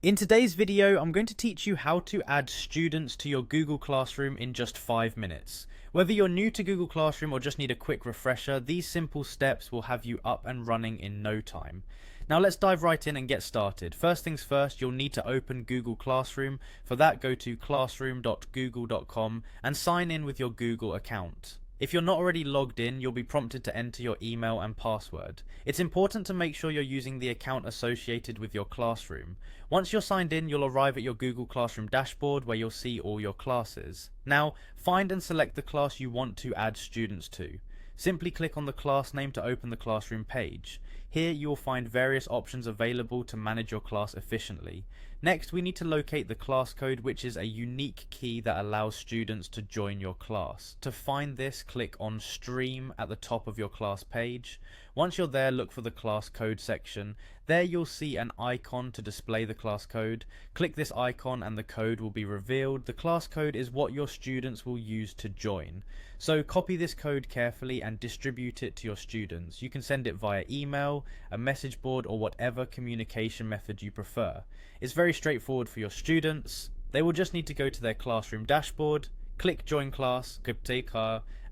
In today's video, I'm going to teach you how to add students to your Google Classroom in just 5 minutes. Whether you're new to Google Classroom or just need a quick refresher, these simple steps will have you up and running in no time. Now let's dive right in and get started. First things first, you'll need to open Google Classroom. For that, go to classroom.google.com and sign in with your Google account. If you're not already logged in, you'll be prompted to enter your email and password. It's important to make sure you're using the account associated with your classroom. Once you're signed in, you'll arrive at your Google Classroom dashboard where you'll see all your classes. Now, find and select the class you want to add students to. Simply click on the class name to open the classroom page. Here you will find various options available to manage your class efficiently. Next, we need to locate the class code, which is a unique key that allows students to join your class. To find this, click on Stream at the top of your class page. Once you're there, look for the class code section. There you'll see an icon to display the class code. Click this icon and the code will be revealed. The class code is what your students will use to join. So copy this code carefully and distribute it to your students. You can send it via email, a message board, or whatever communication method you prefer. It's very straightforward for your students. They will just need to go to their classroom dashboard, click join class,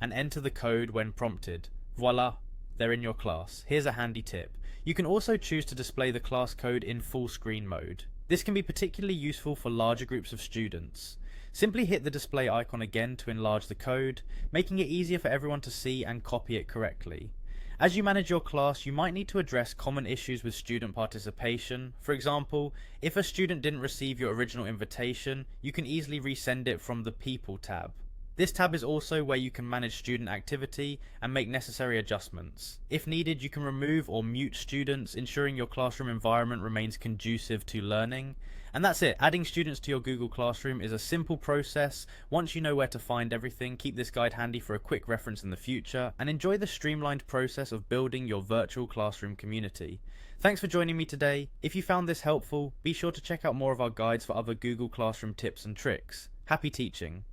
and enter the code when prompted. Voila, they're in your class. Here's a handy tip. You can also choose to display the class code in full screen mode. This can be particularly useful for larger groups of students. Simply hit the display icon again to enlarge the code, making it easier for everyone to see and copy it correctly. As you manage your class, you might need to address common issues with student participation. For example, if a student didn't receive your original invitation, you can easily resend it from the People tab. This tab is also where you can manage student activity and make necessary adjustments. If needed, you can remove or mute students, ensuring your classroom environment remains conducive to learning. And that's it. Adding students to your Google Classroom is a simple process. Once you know where to find everything, keep this guide handy for a quick reference in the future, and enjoy the streamlined process of building your virtual classroom community. Thanks for joining me today. If you found this helpful, be sure to check out more of our guides for other Google Classroom tips and tricks. Happy teaching!